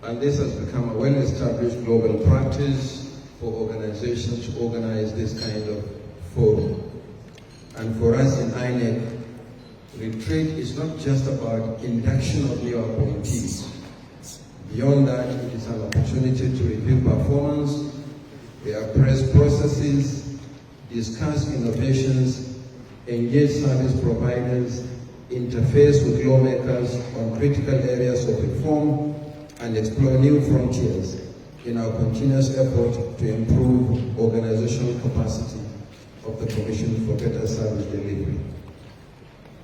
And this has become a well-established global practice for organizations to organize this kind of forum. And for us in INEC, retreat is not just about induction of new appointees. Beyond that, it is an opportunity to review performance, reappraise processes, discuss innovations, engage service providers, interface with lawmakers on critical areas of reform, and explore new frontiers in our continuous effort to improve organizational capacity of the Commission for better service delivery.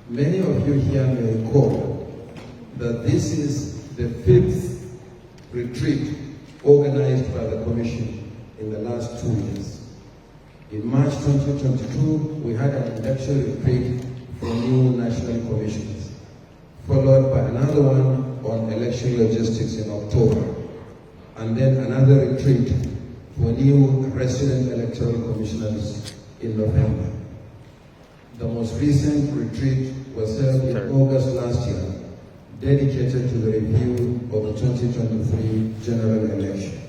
Many of you here may recall that this is the 5th retreat organized by the Commission in the last 2 years. In March 2022, we had an induction retreat for new national commissioners, followed by another one on election logistics in October, and then another retreat for new resident electoral commissioners in November. The most recent retreat was held in August last year, dedicated to the review of the 2023 general election.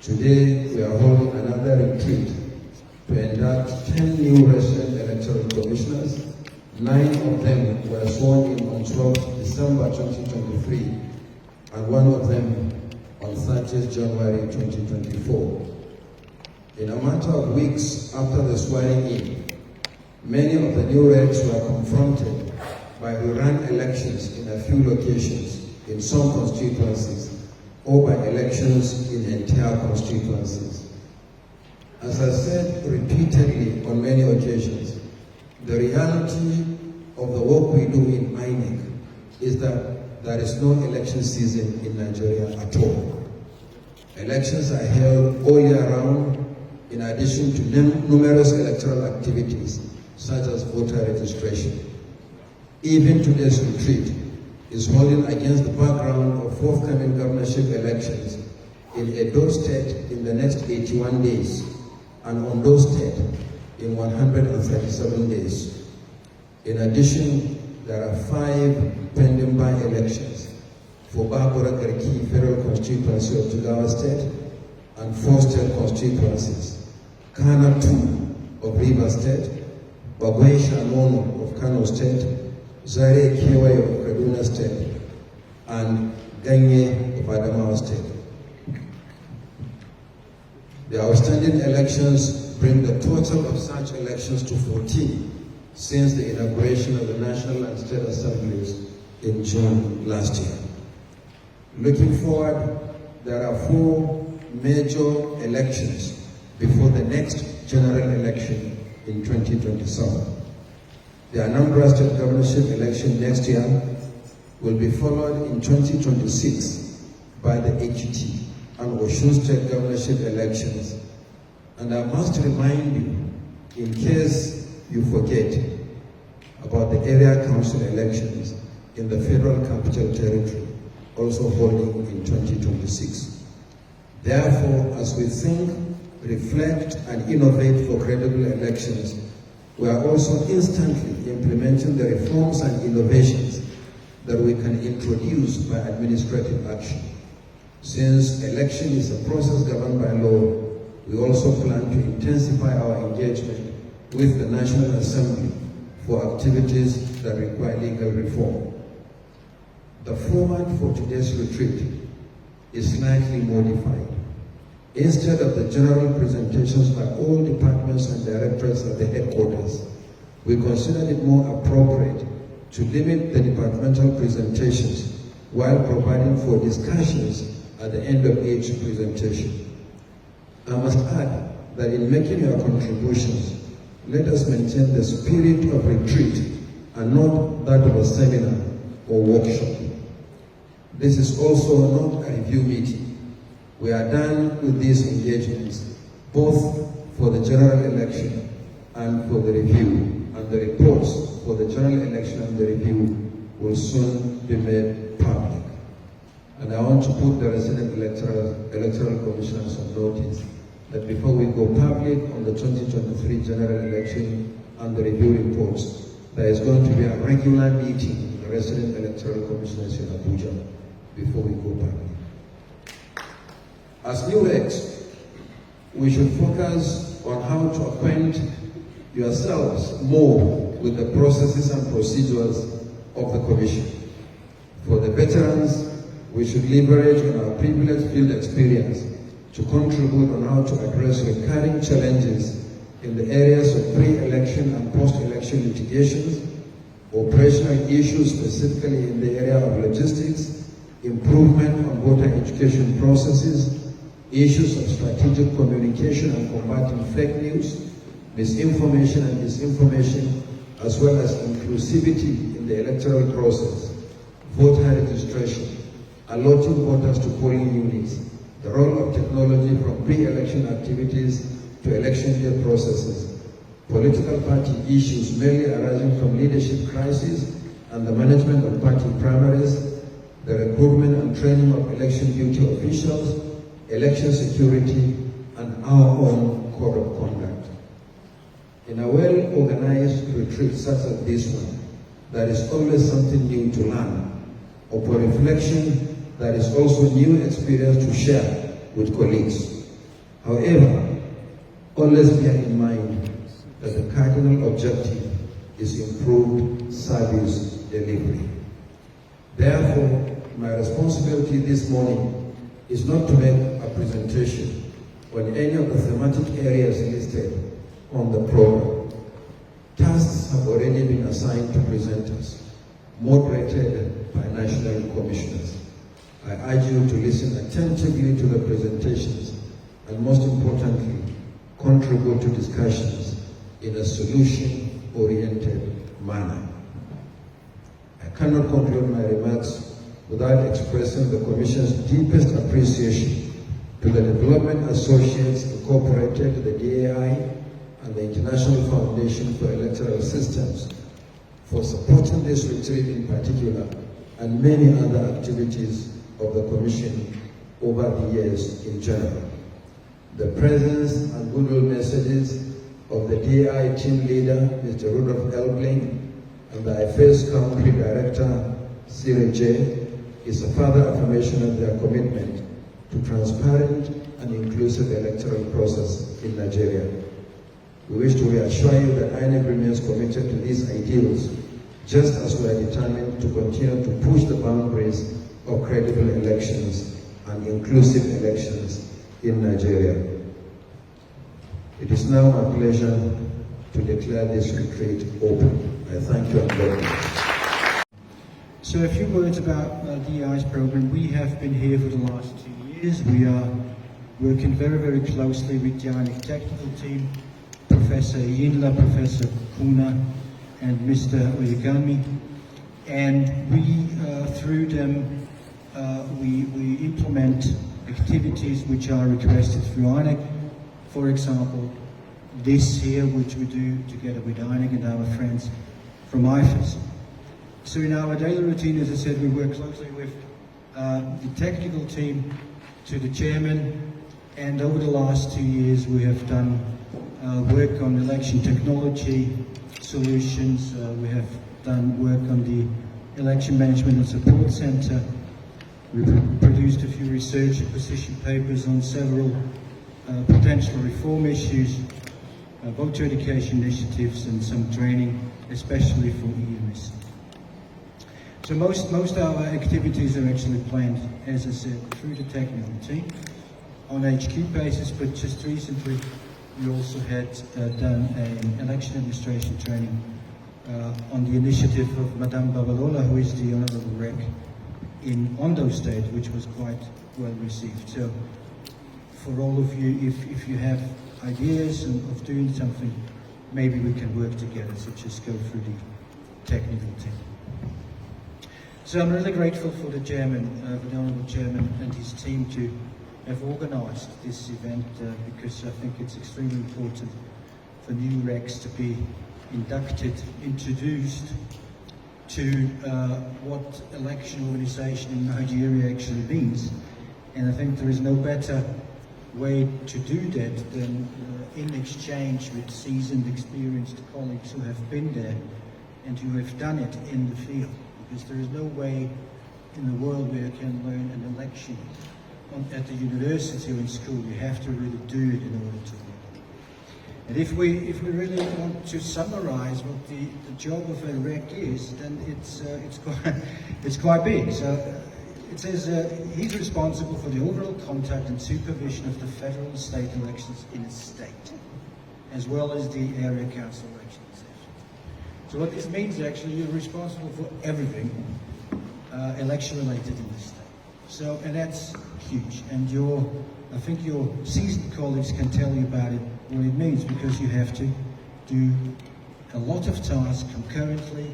Today, we are holding another retreat to induct 10 new resident electoral commissioners. 9 of them were sworn in on 12th December 2023, and 1 of them on 30th January 2024. In a matter of weeks after the swearing in, many of the new regs were confronted by rerun elections in a few locations, in some constituencies, or by elections in entire constituencies. As I said repeatedly on many occasions, the reality of the work we do in INEC is that there is no election season in Nigeria at all. Elections are held all year round, in addition to numerous electoral activities, such as voter registration. Even today's retreat is holding against the background of forthcoming governorship elections in Edo State in the next 81 days, and Ondo State in 137 days. In addition, there are 5 pending by-elections for Barbara Garki Federal Constituency of Jigawa State and 4 state constituencies, Kana 2 of Rivers State, Bagwai Shamono of Kano State, Zaire Kiwai of Kaduna State, and Ganye of Adamawa State. The outstanding elections bring the total of such elections to 14 since the inauguration of the National and State Assemblies in June last year. Looking forward, there are 4 major elections before the next general election in 2027. The Anambra State governorship election next year will be followed in 2026 by the Ekiti and Osun State governorship elections. And I must remind you, in case you forget, about the area council elections in the Federal Capital Territory, also holding in 2026. Therefore, as we think, reflect, and innovate for credible elections, we are also instantly implementing the reforms and innovations that we can introduce by administrative action. Since election is a process governed by law, we also plan to intensify our engagement with the National Assembly for activities that require legal reform. The format for today's retreat is slightly modified. Instead of the general presentations by all departments and directorates at the headquarters, we considered it more appropriate to limit the departmental presentations while providing for discussions at the end of each presentation. I must add that in making your contributions, let us maintain the spirit of retreat and not that of a seminar or workshop. This is also not a review meeting. We are done with these engagements, both for the general election and for the review, and the reports for the general election and the review will soon be made public. And I want to put the Resident Electoral Commissioners on notice that before we go public on the 2023 general election and the review reports, there is going to be a regular meeting with the Resident Electoral Commissioners in Abuja before we go public. As new regs, we should focus on how to acquaint yourselves more with the processes and procedures of the Commission. For the veterans, we should leverage on our privileged field experience to contribute on how to address recurring challenges in the areas of pre-election and post-election litigations, operational issues specifically in the area of logistics, improvement on voter education processes, issues of strategic communication and combating fake news, misinformation and disinformation, as well as inclusivity in the electoral process, voter registration, allotting voters to polling units, the role of technology from pre-election activities to election day processes, political party issues mainly arising from leadership crises and the management of party primaries, the recruitment and training of election duty officials, election security, and our own code of conduct. In a well-organized retreat such as this one, there is always something new to learn. Upon reflection, there is also new experience to share with colleagues. However, always bear in mind that the cardinal objective is improved service delivery. Therefore, my responsibility this morning is not to make a presentation on any of the thematic areas listed on the program. Tasks have already been assigned to presenters, moderated by national commissioners. I urge you to listen attentively to the presentations and, most importantly, contribute to discussions in a solution-oriented manner. I cannot conclude my remarks without expressing the Commission's deepest appreciation to the Development Associates Incorporated, the DAI, and the International Foundation for Electoral Systems for supporting this retreat in particular and many other activities of the Commission over the years in general. The presence and goodwill messages of the DAI team leader, Mr. Rudolph Elbling, and the IFA's Country Director, Cyril J., is a further affirmation of their commitment to transparent and inclusive electoral process in Nigeria. We wish to reassure you that INEC remains committed to these ideals, just as we are determined to continue to push the boundaries of credible elections and inclusive elections in Nigeria. It is now my pleasure to declare this retreat open. I thank you and welcome. So a few words about DEI's program. We have been here for the last 2 years. We are working very, very closely with the INEC technical team, Professor Yinla, Professor Kuna, and Mr. Oyegami. And we, through them, we implement activities which are requested through INEC. For example, this here, which we do together with INEC and our friends from IFAS. So in our daily routine, as I said, we work closely with the technical team to the chairman, and over the last 2 years we have done work on election technology solutions. We have done work on the Election Management and Support Center. We produced a few research and position papers on several potential reform issues, voter education initiatives, and some training, especially for EMS. So most of our activities are actually planned, as I said, through the technical team on HQ basis, but just recently we also had done an election administration training on the initiative of Madame Babalola, who is the Honorable Rec in Ondo State, which was quite well received. So for all of you, if you have ideas of doing something, maybe we can work together, so just go through the technical team. So I'm really grateful for the chairman, the Honourable Chairman and his team to have organised this event because I think it's extremely important for new recs to be introduced to what election organisation in Nigeria actually means. And I think there is no better way to do that than in exchange with seasoned, experienced colleagues who have been there and who have done it in the field. Because there is no way in the world where you can learn an election at the university or in school. You have to really do it in order to win. And if we really want to summarize what the job of a REC is, then it's quite big. So it says he's responsible for the overall contact and supervision of the federal and state elections in a state, as well as the area council elections. So what this means, actually, you're responsible for everything election related in the state. So, and that's huge. And I think your seasoned colleagues can tell you about it, what it means, because you have to do a lot of tasks concurrently.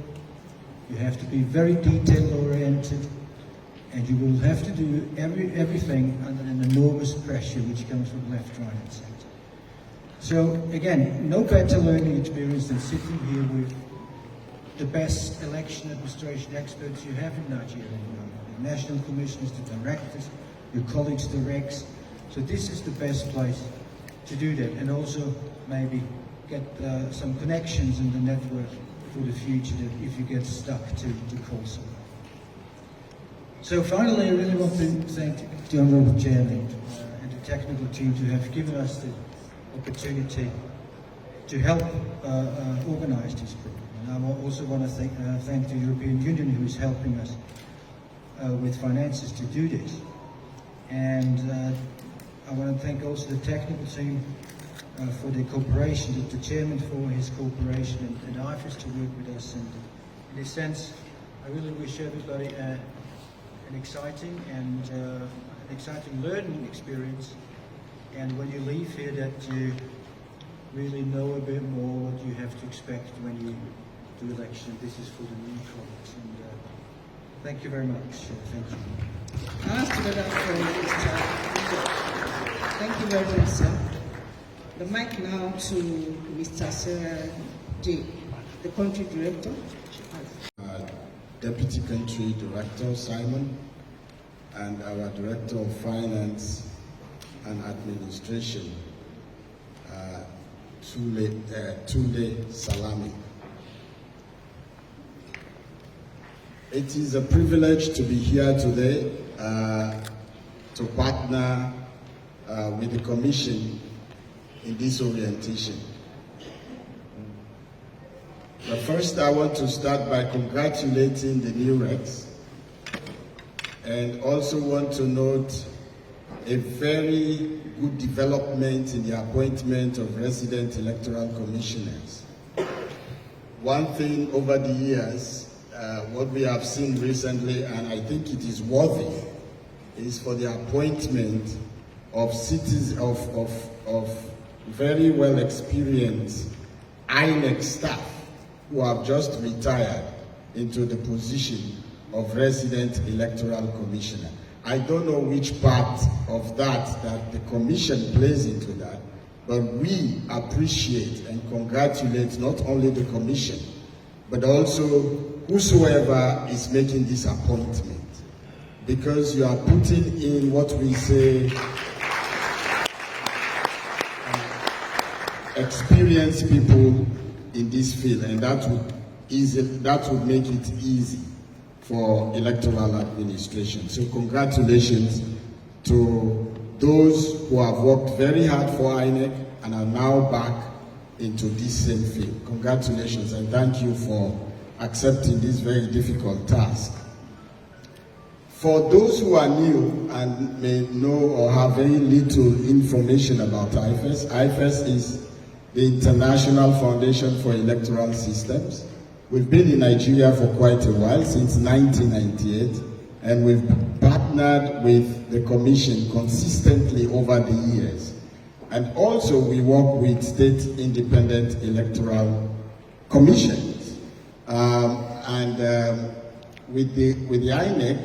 You have to be very detail oriented, and you will have to do everything under an enormous pressure which comes from left, right, and centre. So again, no better learning experience than sitting here with the best election administration experts you have in Nigeria. The national commissioners, the directors, your colleagues, the RECs. So this is the best place to do that, and also maybe get some connections in the network for the future, that if you get stuck to call someone. So finally, I really want to thank the Honourable Chairman and the technical team to have given us the opportunity to help organise this program. And I also want to thank the European Union, who is helping us with finances to do this. And I want to thank also the technical team for their cooperation, the chairman for his cooperation, and IFES to work with us. And in a sense, I really wish everybody an exciting learning experience. And when you leave here, that you really know a bit more what you have to expect when you do election. This is for the new colleagues. And thank you very much. Thank you. Thank you very much, sir. The mic now to Mr. Sarah J., the country director. Deputy Country Director Simon, and our Director of Finance and Administration, Tunde Salami. It is a privilege to be here today to partner with the Commission in this orientation. But first, I want to start by congratulating the new RECs, and also want to note a very good development in the appointment of Resident Electoral Commissioners. One thing over the years, what we have seen recently, and I think it is worthy, is for the appointment of citizens of very well experienced INEC staff who have just retired into the position of Resident Electoral Commissioner. I don't know which part of that the Commission plays into that, but we appreciate and congratulate not only the Commission, but also whosoever is making this appointment, because you are putting in what we say experienced people in this field, and that would make it easy for electoral administration. So congratulations to those who have worked very hard for INEC and are now back into this same field. Congratulations, and thank you for accepting this very difficult task. For those who are new and may know or have very little information about IFES, IFES is the International Foundation for Electoral Systems. We've been in Nigeria for quite a while, since 1998, and we've partnered with the Commission consistently over the years. And also we work with state independent electoral commissions. With the INEC,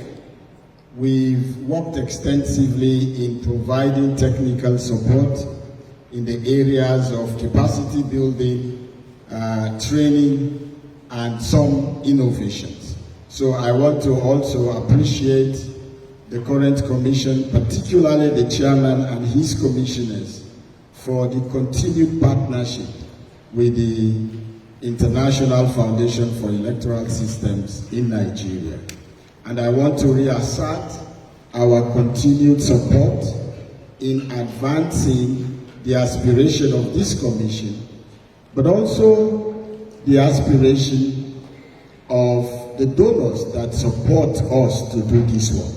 we've worked extensively in providing technical support in the areas of capacity building, training, and some innovations. So I want to also appreciate the current Commission, particularly the Chairman and his commissioners, for the continued partnership with the International Foundation for Electoral Systems in Nigeria. And I want to reassert our continued support in advancing the aspiration of this commission, but also the aspiration of the donors that support us to do this work,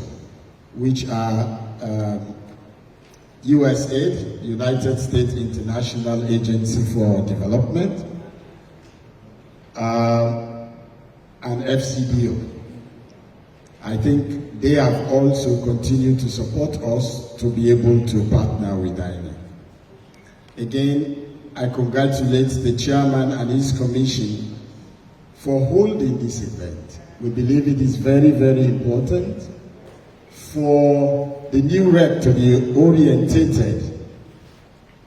which are USAID, United States International Agency for Development, and FCDO. I think they have also continued to support us to be able to partner with INEC. Again, I congratulate the chairman and his commission for holding this event. We believe it is very, very important for the new rep to be orientated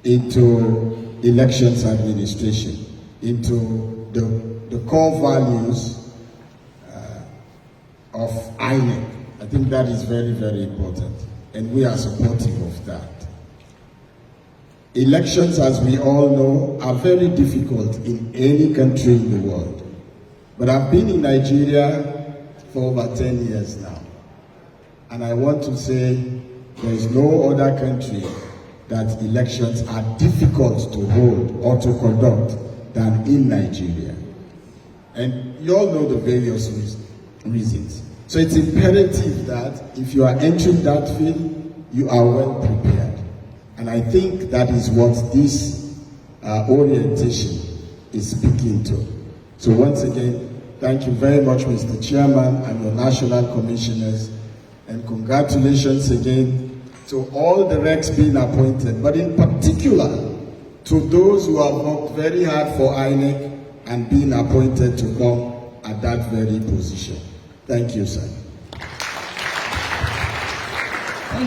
into elections administration, into the core values of INEC. I think that is very, very important, and we are supportive of that. Elections, as we all know, are very difficult in any country in the world. But I've been in Nigeria for over 10 years now. And I want to say there is no other country that elections are difficult to hold or to conduct than in Nigeria. And you all know the various reasons. So it's imperative that if you are entering that field, you are well prepared. And I think that is what this orientation is speaking to. So once again, thank you very much, Mr. Chairman and your national commissioners, and congratulations again to all the recs being appointed, but in particular to those who have worked very hard for INEC and been appointed to come at that very position. Thank you, sir.